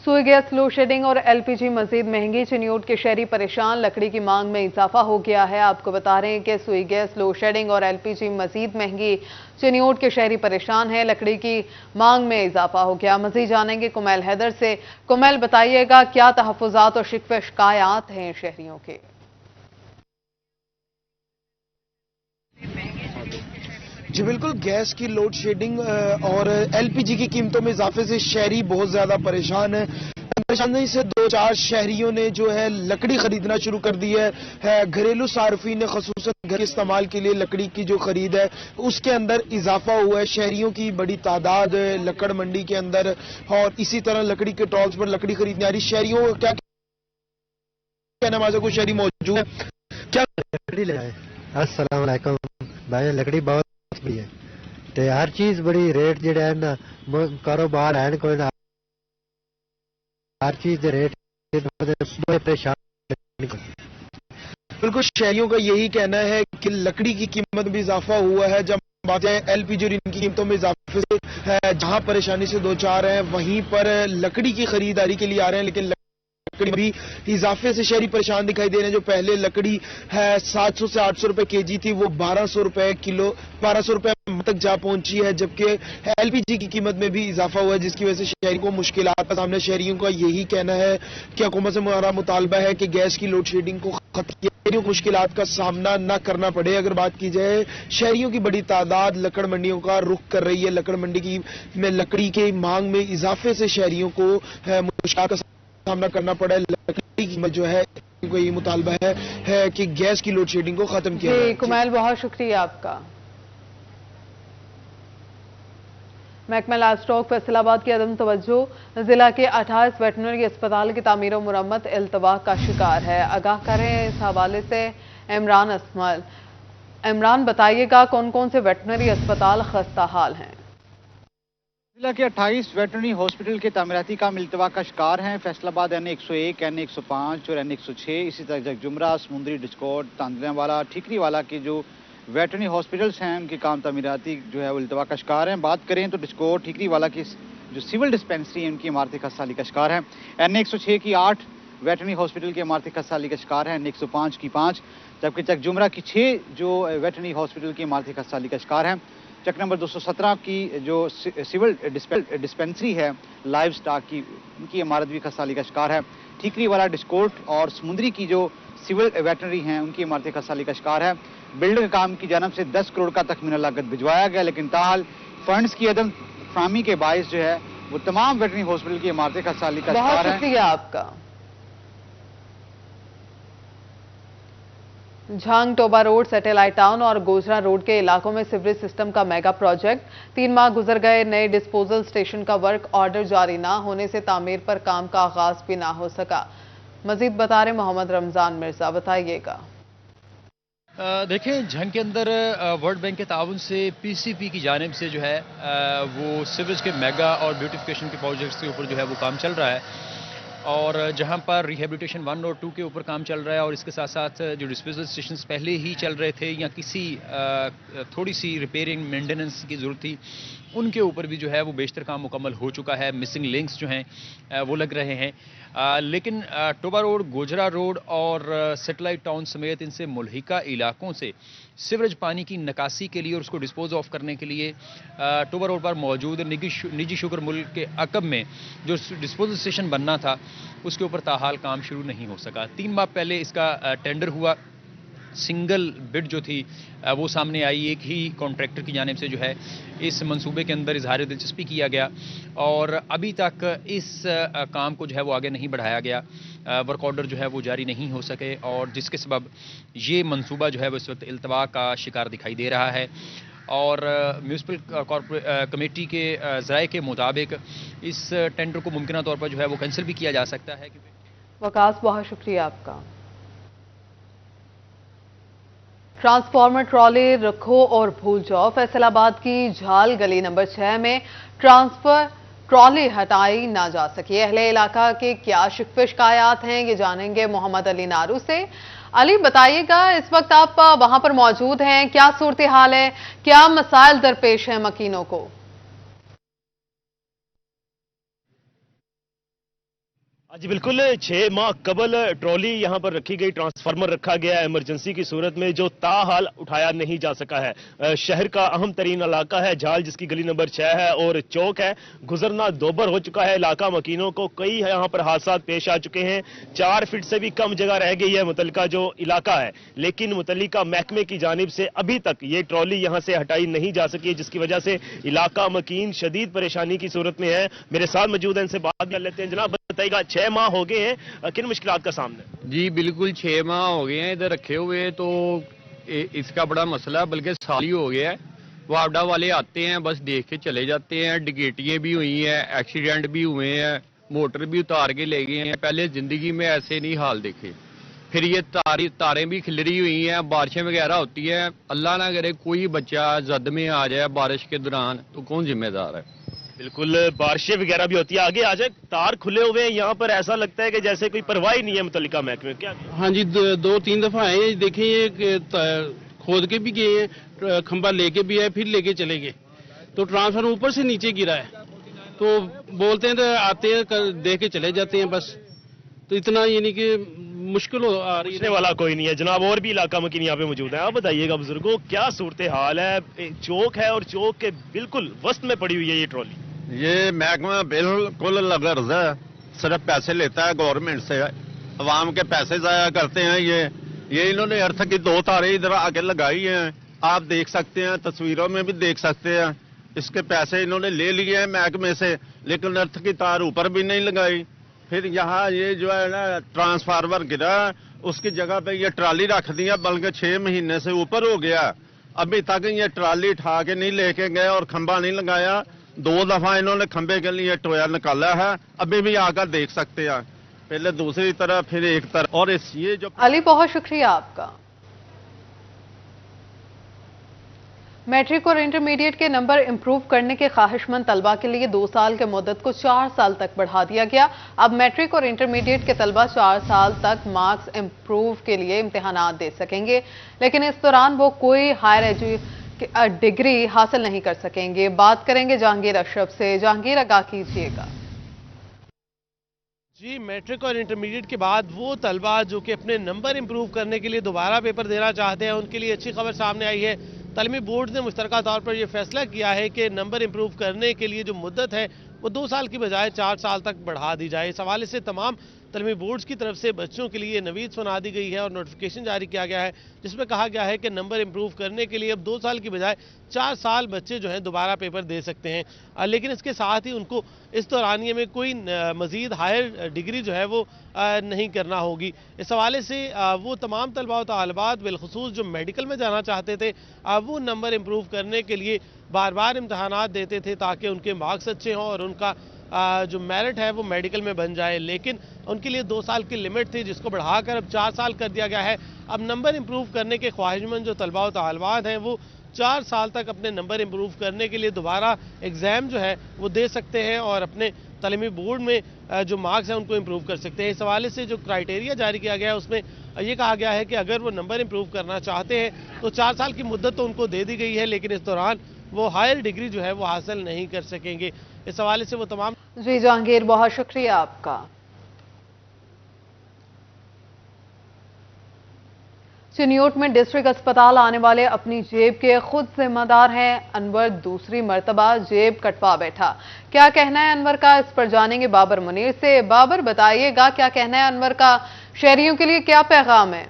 सुई गैस लोड शेडिंग और एलपीजी मजीद महंगी, चिन्योट के शहरी परेशान, लकड़ी की मांग में इजाफा हो गया है। आपको बता रहे हैं कि सुई गैस लोड शेडिंग और एलपीजी मजीद महंगी, चिन्योट के शहरी परेशान है, लकड़ी की मांग में इजाफा हो गया। मजीद जानेंगे कुमैल हैदर से। कुमैल बताइएगा क्या तहफ़्फ़ुज़ात और शिकवे शिकायत हैं शहरियों के? जी बिल्कुल, गैस की लोड शेडिंग और एलपीजी की कीमतों में इजाफे से शहरी बहुत ज्यादा परेशान है। परेशानी से 2-4 शहरियों ने जो है लकड़ी खरीदना शुरू कर दी है। घरेलू सार्फिन ने खसूसन घर के इस्तेमाल के लिए लकड़ी की जो खरीद है उसके अंदर इजाफा हुआ है। शहरियों की बड़ी तादाद लकड़ मंडी के अंदर और इसी तरह लकड़ी के टॉल्स पर लकड़ी खरीदने आ रही। शहरियों को क्या कहना, माजा को शहरी मौजूद है, क्या लकड़ी लगाए? अस्सलाम वालेकुम भाई, लकड़ी बहुत है ते हर चीज बड़ी रेट जेड़ा है ना, कारोबार है कोई ना, हर चीज दे रेट बड़े परेशान। बिल्कुल, शहरियों का यही कहना है कि लकड़ी की कीमत में इजाफा हुआ है। जब बात है एलपीजी और इनकी कीमतों में इजाफे से जहां परेशानी से 2-4 हैं वहीं पर लकड़ी की खरीदारी के लिए आ रहे हैं, लेकिन लकड़ी भी इजाफे से शहरी परेशान दिखाई दे रहे हैं। जो पहले लकड़ी है 700 से 800 रुपए केजी थी वो 1200 रुपए किलो, 1200 रुपए तक जा पहुंची है, जबकि एलपीजी की कीमत में भी इजाफा हुआ है, जिसकी वजह से शहरियों को मुश्किलात का सामना। शहरियों का यही कहना है कि हुकूमत से हमारा मुतालबा है कि गैस की लोड शेडिंग को खत्म किया, शहरियों को मुश्किलात का सामना न करना पड़े। अगर बात की जाए, शहरियों की बड़ी तादाद लकड़ मंडियों का रुख कर रही है। लकड़ मंडी की में लकड़ी की मांग में इजाफे से शहरियों को मुश्किलात का सामना करना पड़ा है। लकड़ी की कीमत जो है उनको ये मुतालबा है कि गैस की लोड शेडिंग को खत्म किया जाए। कुमैल, बहुत शुक्रिया आपका। महकमा लाइवस्टॉक फैसलाबाद की अदम तवज्जो जिला के 28 वेटनरी अस्पताल की तामीर और मुरम्मत इल्तवा का शिकार है। आगाह करें इस हवाले से इमरान असमल। इमरान, बताइएगा कौन कौन से वेटनरी अस्पताल खस्ता हाल हैं? जिला के 28 वेटरनरी हॉस्पिटल के तामीराती काम इल्तवा का शिकार हैं। फैसलाबाद N101, N105 और N106, इसी तरह जगजुमरा, समुंदरी, डिस्कोट, तांदलियावाला, ठीकरीवाला के जो वेटरनरी हॉस्पिटल्स हैं उनके काम तामीराती जो है वो इल्तवा का शिकार हैं। बात करें तो डिस्कोट, ठीकरीवाला की जो सिविल डिस्पेंसरी है उनकी इमारती खस्ताहाली का शिकार है। N106 की 8 वेटरनरी हॉस्पिटल की इमारती खस्ताहाली का शिकार है, N105 की 5, जबकि चकजुमरा की 6 जो वेटरनरी हॉस्पिटल की इमारती खस्ताहाली का शिकार है। चक नंबर 217 की जो सिविल डिस्पेंसरी है लाइव स्टॉक की, उनकी इमारत भी खस्ताहाली का शिकार है। ठीकरी वाला, डिस्कोट और समुंदरी की जो सिविल वेटनरी हैं उनकी इमारती खस्ताहाली का शिकार है। बिल्डिंग काम की जानब से 10 करोड़ का तखमीना लागत भिजवाया गया, लेकिन ताहाल फंड्स की अदम फामी के बायस जो है वो तमाम वेटनरी हॉस्पिटल की इमारतें खस्ताहाली का शिकार है। बहुत शुक्रिया आपका। Jhang Toba road, satellite town और गोजरा रोड के इलाकों में सीवरेज सिस्टम का मेगा प्रोजेक्ट। 3 माह गुजर गए, नए डिस्पोजल स्टेशन का वर्क ऑर्डर जारी ना होने से तामीर पर काम का आगाज भी ना हो सका। मजीद बता रहे मोहम्मद रमजान मिर्जा, बताइएगा। دیکھیں جھنگ کے اندر ورلڈ بینک کے تعاون سے PCP کی جانب سے جو ہے وہ سیوریج کے میگا اور بیوٹیفیکیشن کے پروجیکٹس کے اوپر جو ہے وہ کام چل رہا ہے، اور جہاں پر ریہیبلیٹیشن 1 اور 2 کے اوپر کام چل رہا ہے، اور اس کے ساتھ ساتھ جو ڈسپوزل اسٹیشنز پہلے ہی چل رہے تھے یا کسی تھوڑی سی ریپیئرنگ مینٹیننس کی ضرورت تھی، ان کے اوپر بھی جو ہے وہ بیشتر کام مکمل ہو چکا ہے، مسنگ لنکس جو ہیں وہ لگ رہے ہیں، لیکن ٹوبا روڈ، گوجرا روڈ اور سیٹلائٹ ٹاؤن سمیت ان سے ملحقہ علاقوں سے سیوریج پانی کی نکاسی کے لیے اور اس کو ڈسپوز آف کرنے کے لیے ٹوبا روڈ پر موجود نجی شوگر ملک کے عقب میں جو ڈسپوزل اسٹیشن بننا تھا اس کے اوپر تاحال کام شروع نہیں ہو سکا۔ 3 ماہ پہلے اس کا ٹینڈر ہوا، سنگل بڈ جو تھی وہ سامنے آئی، ایک ہی کانٹریکٹر کی جانب سے جو ہے اس منصوبے کے اندر اظہار دلچسپی کیا گیا، اور ابھی تک اس کام کو جو ہے وہ آگے نہیں بڑھایا گیا، ورک آرڈر جو ہے وہ جاری نہیں ہو سکے، اور جس کے سبب یہ منصوبہ جو ہے وہ اس وقت التوا کا شکار دکھائی دے رہا ہے، اور میونسپل کمیٹی کے ذرائع کے مطابق اس ٹینڈر کو ممکنہ طور پر جو ہے وہ کینسل بھی کیا جا سکتا ہے۔ وقاص بہت شکریہ آپ کا۔ ٹرانسفارمر ٹرالی رکھو اور بھول جاؤ، فیصل آباد کی جھال گلی نمبر 6 میں ٹرانسفر ٹرالی ہٹائی نہ جا سکی۔ اہل علاقہ کے کیا شکوے شکایات ہیں یہ جانیں گے محمد علی نارو سے۔ علی بتائیے گا، اس وقت آپ وہاں پر موجود ہیں، کیا صورتحال ہے، کیا مسائل درپیش ہیں مکینوں کو؟ جی بالکل، 6 ماہ قبل ٹرالی یہاں پر رکھی گئی، ٹرانسفارمر رکھا گیا ہے ایمرجنسی کی صورت میں، جو تاحال اٹھایا نہیں جا سکا ہے۔ شہر کا اہم ترین علاقہ ہے جھال، جس کی گلی نمبر 6 ہے اور چوک ہے، گزرنا دوبر ہو چکا ہے علاقہ مکینوں کو، کئی یہاں پر حادثات پیش آ چکے ہیں، 4 فٹ سے بھی کم جگہ رہ گئی ہے متعلقہ جو علاقہ ہے، لیکن متعلقہ محکمے کی جانب سے ابھی تک یہ ٹرالی یہاں سے ہٹائی نہیں جا سکی، جس کی وجہ سے علاقہ مکین شدید پریشانی کی صورت میں ہے۔ میرے ساتھ موجود ہیں، ان سے بات کر لیتے ہیں۔ جناب بتائیے گا، 6 ماہ ہو گئے ہیں، کن مشکلات کا سامنا ہے؟ جی بالکل 6 ماہ ہو گئے ہیں ادھر رکھے ہوئے، تو اس کا بڑا مسئلہ ہے، بلکہ سال ہی ہو گیا ہے۔ وابڈا والے آتے ہیں، بس دیکھ کے چلے جاتے ہیں، ڈکیٹیاں بھی ہوئی ہیں، ایکسیڈنٹ بھی ہوئے ہیں، موٹر بھی اتار کے لے گئے ہیں، پہلے زندگی میں ایسے نہیں حال دیکھے۔ پھر یہ تاریں بھی کھلری ہوئی ہیں، بارشیں وغیرہ ہوتی ہیں، اللہ نہ کرے کوئی بچہ زد میں آ جائے بارش کے دوران تو کون ذمہ دار ہے؟ بالکل، بارشیں وغیرہ بھی ہوتی ہے، آگے آ جائے، تار کھلے ہوئے ہیں یہاں پر، ایسا لگتا ہے کہ جیسے کوئی پرواہ ہی نہیں ہے متعلقہ محکمے۔ کیا؟ ہاں جی 2-3 دفعہ آئے ہیں، دیکھیں یہ کھود کے بھی گئے ہیں، کھمبا لے کے بھی آئے، پھر لے کے چلے گئے، تو ٹرانسفارمر اوپر سے نیچے گرا ہے، تو بولتے ہیں تو آتے ہیں دیکھ کے چلے جاتے ہیں بس، تو اتنا یعنی کہ مشکل آ رہی ہے۔ والا کوئی نہیں ہے جناب، اور بھی علاقہ مکین یہاں پہ موجود ہیں۔ آپ بتائیے گا بزرگوں، کیا صورتحال ہے؟ چوک ہے اور چوک کے بالکل وسط میں پڑی ہوئی ہے یہ ٹرالی۔ یہ محکمہ بالکل لغرض ہے، صرف پیسے لیتا ہے گورنمنٹ سے، عوام کے پیسے ضائع کرتے ہیں۔ یہ انہوں نے ارتھ کی 2 تاریں ادھر آ کے لگائی ہیں، آپ دیکھ سکتے ہیں، تصویروں میں بھی دیکھ سکتے ہیں، اس کے پیسے انہوں نے لے لیے ہیں محکمے سے، لیکن ارتھ کی تار اوپر بھی نہیں لگائی۔ پھر یہاں یہ جو ہے نا ٹرانسفارمر گرا، اس کی جگہ پہ یہ ٹرالی رکھ دیا، بلکہ 6 مہینے سے اوپر ہو گیا، ابھی تک یہ ٹرالی اٹھا کے نہیں لے کے گئے اور کھمبا نہیں لگایا۔ 2 دفعہ انہوں نے کھمبے کے لیے ٹویا نکالا ہے، ابھی بھی آ کر دیکھ سکتے ہیں، پہلے دوسری طرف پھر ایک طرف، اور یہ جو علی بہت شکریہ آپ کا۔ میٹرک اور انٹرمیڈیٹ کے نمبر امپروو کرنے کے خواہش مند طلبہ کے لیے 2 سال کے مدت کو 4 سال تک بڑھا دیا گیا۔ اب میٹرک اور انٹرمیڈیٹ کے طلبہ 4 سال تک مارکس امپروو کے لیے امتحانات دے سکیں گے، لیکن اس دوران وہ کوئی ہائر ڈگری حاصل نہیں کر سکیں گے۔ بات کریں گے جہانگیر اشرف سے۔ جہانگیر آگاہ کیجیے گا۔ جی میٹرک اور انٹرمیڈیٹ کے بعد وہ طلبہ جو کہ اپنے نمبر امپروو کرنے کے لیے دوبارہ پیپر دینا چاہتے ہیں، ان کے لیے اچھی خبر سامنے آئی ہے۔ تعلیمی بورڈ نے مشترکہ طور پر یہ فیصلہ کیا ہے کہ نمبر امپروو کرنے کے لیے جو مدت ہے وہ 2 سال کی بجائے 4 سال تک بڑھا دی جائے۔ اس حوالے سے تمام تعلیمی بورڈز کی طرف سے بچوں کے لیے نوید سنا دی گئی ہے اور نوٹیفیکیشن جاری کیا گیا ہے، جس میں کہا گیا ہے کہ نمبر امپروو کرنے کے لیے اب 2 سال کی بجائے 4 سال بچے جو ہیں دوبارہ پیپر دے سکتے ہیں، لیکن اس کے ساتھ ہی ان کو اس دورانیے میں کوئی مزید ہائر ڈگری جو ہے وہ نہیں کرنا ہوگی۔ اس حوالے سے وہ تمام طلباء و طالبات بالخصوص جو میڈیکل میں جانا چاہتے تھے، وہ نمبر امپروو کرنے کے لیے بار بار امتحانات دیتے تھے تاکہ ان کے مارکس اچھے ہوں اور ان کا जो मेरिट है वो मेडिकल में बन जाए, लेकिन उनके लिए 2 साल की लिमिट थी जिसको बढ़ाकर अब 4 साल कर दिया गया है। अब नंबर इंप्रूव करने के ख्वाहिशमंद जो तलबा व तालिबात हैं वो 4 साल तक अपने नंबर इंप्रूव करने के लिए दोबारा एग्ज़ाम जो है वो दे सकते हैं और अपने तालीमी बोर्ड में जो मार्क्स हैं उनको इंप्रूव कर सकते हैं। इस हवाले से जो क्राइटेरिया जारी किया गया है उसमें ये कहा गया है कि अगर वो नंबर इंप्रूव करना चाहते हैं तो 4 साल की मुद्दत तो उनको दे दी गई है, लेकिन इस दौरान वो हायर डिग्री जो है वो हासिल नहीं कर सकेंगे। इस हवाले से वो तमाम जी जहांगीर, बहुत शुक्रिया आपका। चिन्योट में डिस्ट्रिक्ट अस्पताल आने वाले अपनी जेब के खुद जिम्मेदार हैं। अनवर दूसरी मर्तबा जेब कटवा बैठा। क्या कहना है अनवर का, इस पर जानेंगे बाबर मुनीर से। बाबर, बताइएगा क्या कहना है अनवर का, शहरियों के लिए क्या पैगाम है?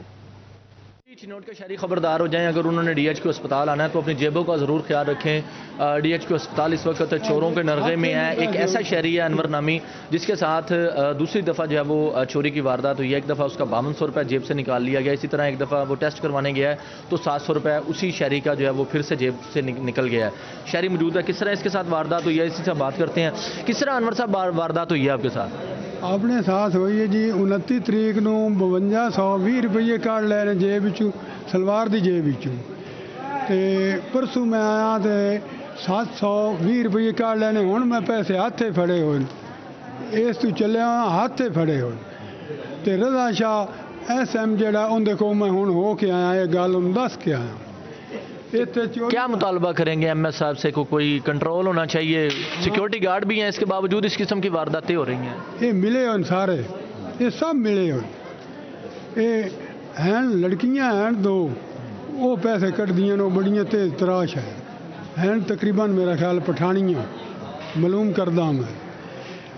चिन्योट के शहरी खबरदार हो जाएं, अगर उन्होंने डीएचक्यू अस्पताल आना है तो अपनी जेबों का ज़रूर ख्याल रखें। डीएचक्यू अस्पताल इस वक्त चोरों के नरगे में है। एक ऐसा शहरी है अनवर नामी, जिसके साथ दूसरी दफ़ा जो है वो चोरी की वारदात हुई है। एक दफ़ा उसका 5200 रुपये जेब से निकाल लिया गया। इसी तरह एक दफ़ा वो टेस्ट करवाने गया है तो 700 रुपये उसी शहरी का जो है वो फिर से जेब से निकल गया है। शहरी मौजूद है, किस तरह इसके साथ वारदात हुई है इसी से बात करते हैं। किस तरह अनवर साहब वारदात हुई है आपके साथ? अपने साथ हुई है जी 29 तरीक ਨੂੰ 5220 ਰੁਪਏ ਕੱਢ ਲੈ ਨੇ ਜੇਬ ਵਿੱਚੋਂ, ਸਲਵਾਰ ਦੀ ਜੇਬ ਵਿੱਚੋਂ, ਤੇ ਪਰਸੋਂ ਮੈਂ ਆਇਆ ਤੇ 720 ਰੁਪਏ ਕੱਢ ਲੈਣੇ। ਹੁਣ ਮੈਂ ਪੈਸੇ ਹੱਥੇ ਫੜੇ ਹੋਏ, ਇਸ ਤੋਂ ਚੱਲਿਆ ਹੱਥੇ ਫੜੇ ਹੋਏ ਤੇ ਰਜ਼ਾ ਸ਼ਾਹ ਐਸਐਮ ਜਿਹੜਾ ਉਹਦੇ ਕੋਲ ਮੈਂ ਹੁਣ ਹੋ ਕੇ ਆਇਆ, ਇਹ ਗੱਲ ਉਹਨੂੰ ਦੱਸ ਕੇ ਆਇਆ। क्या मुतालबा करेंगे एमएस साहब से? कोई कंट्रोल होना चाहिए, सिक्योरिटी गार्ड भी हैं, इसके बावजूद इस किस्म की वारदातें हो रही हैं। ये मिले हो सारे, ये सब मिले हो, ये हैं लड़कियां हैं 2, वो पैसे कट दिए नो, बड़ियां तेज तराश हैं तकरीबन मेरा ख्याल पठानियां मालूम करदा मैं।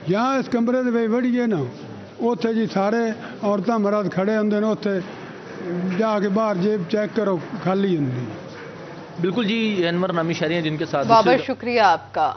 यहाँ इस कमरे दे वड़िए ना, उत्थे जी सारे औरतां मर्द खड़े होंदे ने, उत्थे जाके बाहर जेब चेक करो खाली होंदी। बिल्कुल जी, अनवर नामी शहरी हैं जिनके साथ। बाबर, शुक्रिया आपका।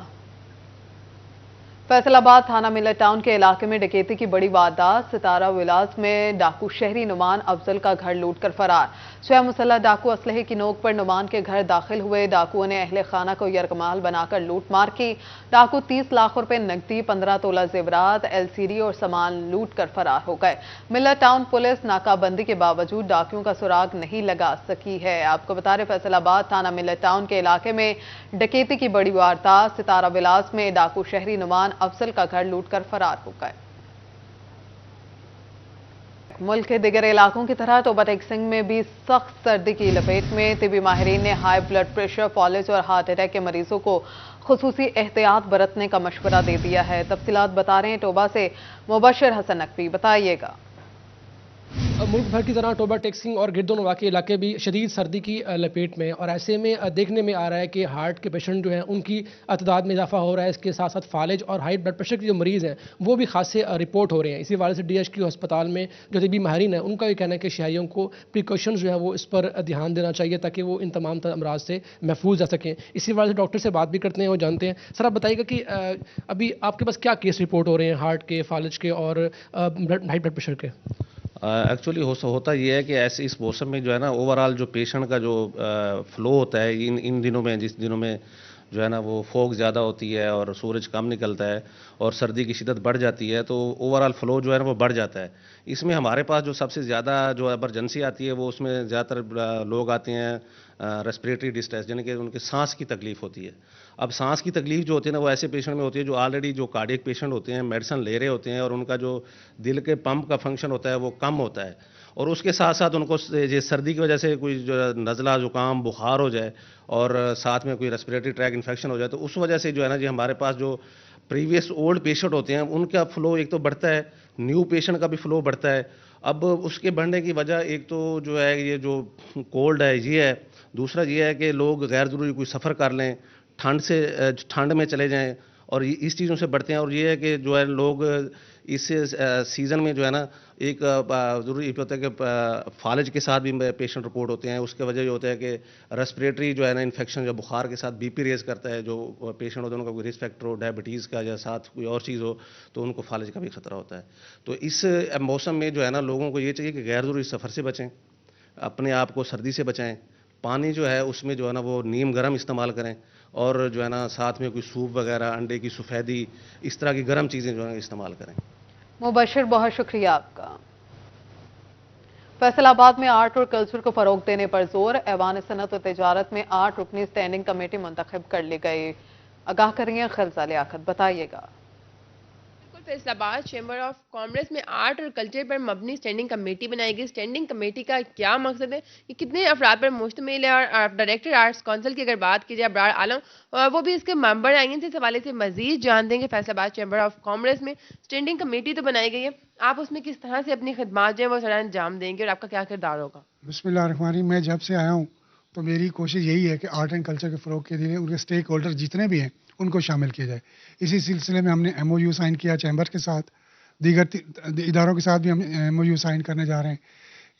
फैसलाबाद थाना मिलत टाउन के इलाके में डकैती की बड़ी वारदात। सितारा विलास में डाकू शहरी नुमान अफजल का घर लूट कर फरार। 6 मुसल्लह डाकू असलहे की नोक पर नुमान के घर दाखिल हुए। डाकुओं ने अहले खाना को यरगमाल बनाकर लूट मार की। डाकू 30 लाख रुपए नकदी, 15 तोला जेवरात, एलसीडी और सामान लूट कर फरार हो गए। मिलत टाउन पुलिस नाकाबंदी के बावजूद डाकुओं का सुराग नहीं लगा सकी है। आपको बता रहे फैसलाबाद थाना मिलत टाउन के इलाके में डकैती की बड़ी वारदात। सितारा विलास में डाकू शहरी नुमान अफजल का घर लूटकर फरार हो गए। मुल्क के दिगर इलाकों की तरह तोबा टेक्सिंग में भी सख्त सर्दी की लपेट में। तिबी माहिरीन ने हाई ब्लड प्रेशर, फॉलेज और हार्ट अटैक के मरीजों को खुसूसी एहतियात बरतने का मशवरा दे दिया है। तफसीलात बता रहे हैं टोबा से मुबशर हसन नकवी, बताइएगा। मुल्क भर की तरह टोबा टेक्सिंग और गिरदोनवा के इलाके भी शदीद सर्दी की लपेट में, और ऐसे में देखने में आ रहा है कि हार्ट के पेशेंट जो हैं उनकी तादाद में इजाफा हो रहा है। इसके साथ साथ फालिज और हाई ब्लड प्रेशर के जो मरीज़ हैं वो भी खासे रिपोर्ट हो रहे हैं। इसी वजह से डीएचक्यू अस्पताल में जो तिबी माहिरीन है उनका ये कहना है कि शहरियों को प्रिकॉशंस जो है वो इस पर ध्यान देना चाहिए ताकि वो इन तमाम अमराज से महफूज रह सकें। इसी वजह से डॉक्टर से बात भी करते हैं और जानते हैं। सर, आप बताइएगा कि अभी आपके पास क्या केस रिपोर्ट हो रहे हैं हार्ट के, फालिज के और हाई ब्लड प्रेशर के? एक्चुअली होता ये है कि ऐसे इस मौसम में जो है ना ओवरऑल जो पेशेंट का जो फ्लो होता है इन दिनों में, जिस दिनों में जो है ना वो फॉग ज़्यादा होती है और सूरज कम निकलता है और सर्दी की शिद्दत बढ़ जाती है, तो ओवरऑल फ्लो जो है ना वो बढ़ जाता है। इसमें हमारे पास जो सबसे ज़्यादा जो एमरजेंसी आती है वो उसमें ज़्यादातर लोग आते हैं रेस्पिरेटरी डिस्ट्रेस, यानी कि उनके सांस की तकलीफ होती है। अब सांस की तकलीफ जो होती है ना वो ऐसे पेशेंट में होती है जो ऑलरेडी जो कार्डियक पेशेंट होते हैं, मेडिसिन ले रहे होते हैं और उनका जो दिल के पंप का फंक्शन होता है वो कम होता है, और उसके साथ साथ उनको ये सर्दी की वजह से कोई जो नज़ला, जुकाम, बुखार हो जाए और साथ में कोई रेस्पिरेटरी ट्रैक इन्फेक्शन हो जाए, तो उस वजह से जो है ना जी हमारे पास जो प्रीवियस ओल्ड पेशेंट होते हैं उनका फ्लो एक तो बढ़ता है, न्यू पेशेंट का भी फ्लो बढ़ता है। अब उसके बढ़ने की वजह एक तो जो है ये जो कोल्ड है ये है, दूसरा ये है कि लोग गैर ज़रूरी कोई सफ़र कर लें, ठंड में चले जाएं और इस चीज़ों से बढ़ते हैं। और ये है कि जो है लोग इस सीज़न में जो है ना एक ज़रूरी होता है कि फालिज के साथ भी पेशेंट रिपोर्ट होते हैं। उसके वजह ये होता है कि रेस्पिरेटरी जो है ना इन्फेक्शन, जो बुखार के साथ बीपी रेज करता है, जो पेशेंट होता है उनका कोई रिस्क फैक्टर हो, डायबिटीज़ का या साथ कोई और चीज़ हो, तो उनको फालिज का भी खतरा होता है। तो इस मौसम में जो है ना लोगों को ये चाहिए कि गैर ज़रूरी सफ़र से बचें, अपने आप को सर्दी से बचाएँ, पानी जो है उसमें जो है ना वो नीम गर्म इस्तेमाल करें اور جو ہے نا ساتھ میں کوئی سوپ وغیرہ، انڈے کی سفیدی، اس طرح کی گرم چیزیں جو ہے استعمال کریں۔ मुबशर बहुत शुक्रिया आपका। फैसलाबाद में आर्ट और कल्चर को फरोग देने पर जोर, ऐवान सनत और तिजारत में 8 रुकनी स्टैंडिंग कमेटी मुंतखब कर ली गई। आगाह करेंगे खलजा लियाकत, बताइएगा। फैसलाबाद चैम्बर ऑफ कॉमर्स में आर्ट और कल्चर पर मबनी स्टैंडिंग कमेटी बनाई गई। स्टैंडिंग कमेटी का क्या मकसद है, ये कितने अफराद पर मुश्तमिल है, और डायरेक्टर आर्ट्स काउंसिल की अगर बात की जाए अबरार आलम, वो भी इसके मेंबर आएंगे, इस हवाले से मजीद जान देंगे। फैसलाबाद चैम्बर ऑफ कॉमर्स में स्टैंडिंग कमेटी तो बनाई गई है, आप उसमें किस तरह से अपनी खिदमात जो है वो सर अंजाम देंगे और आपका क्या किरदार होगा? बिस्मिल्लाहिर्रहमानिर्रहीम। मैं जब से आया हूँ तो मेरी कोशिश यही है कि आर्ट एंड कल्चर के फ़रोग के लिए उनके स्टेक होल्डर जितने भी हैं उनको शामिल किया जाए। इसी सिलसिले में हमने MOU साइन किया चैम्बर के साथ, दीगर इदारों के साथ भी हम MOU साइन करने जा रहे हैं।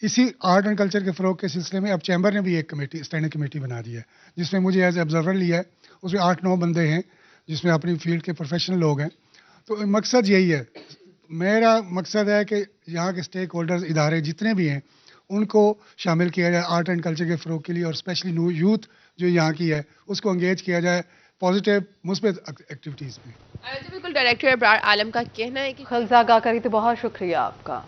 इसी आर्ट एंड कल्चर के फ़रोग के सिलसिले में अब चैम्बर ने भी एक कमेटी, स्टैंडिंग कमेटी बना दी है, जिसमें मुझे एज ऑब्जर्वर लिया है। उसमें 8-9 बंदे हैं जिसमें अपनी फील्ड के प्रोफेशनल लोग हैं। तो मकसद यही है, मेरा मकसद है कि यहाँ के स्टेक होल्डर्स इदारे जितने भी हैं उनको शामिल किया जाए आर्ट एंड कल्चर के फ़रोग के लिए, और स्पेशली यूथ जो यहाँ की है उसको एंगेज किया जाए पॉजिटिव मुस्बत एक्टिविटीज़ में। बिल्कुल, डायरेक्टर अबरार आलम का कहना है कि खलजा आगाह करी, तो बहुत शुक्रिया आपका।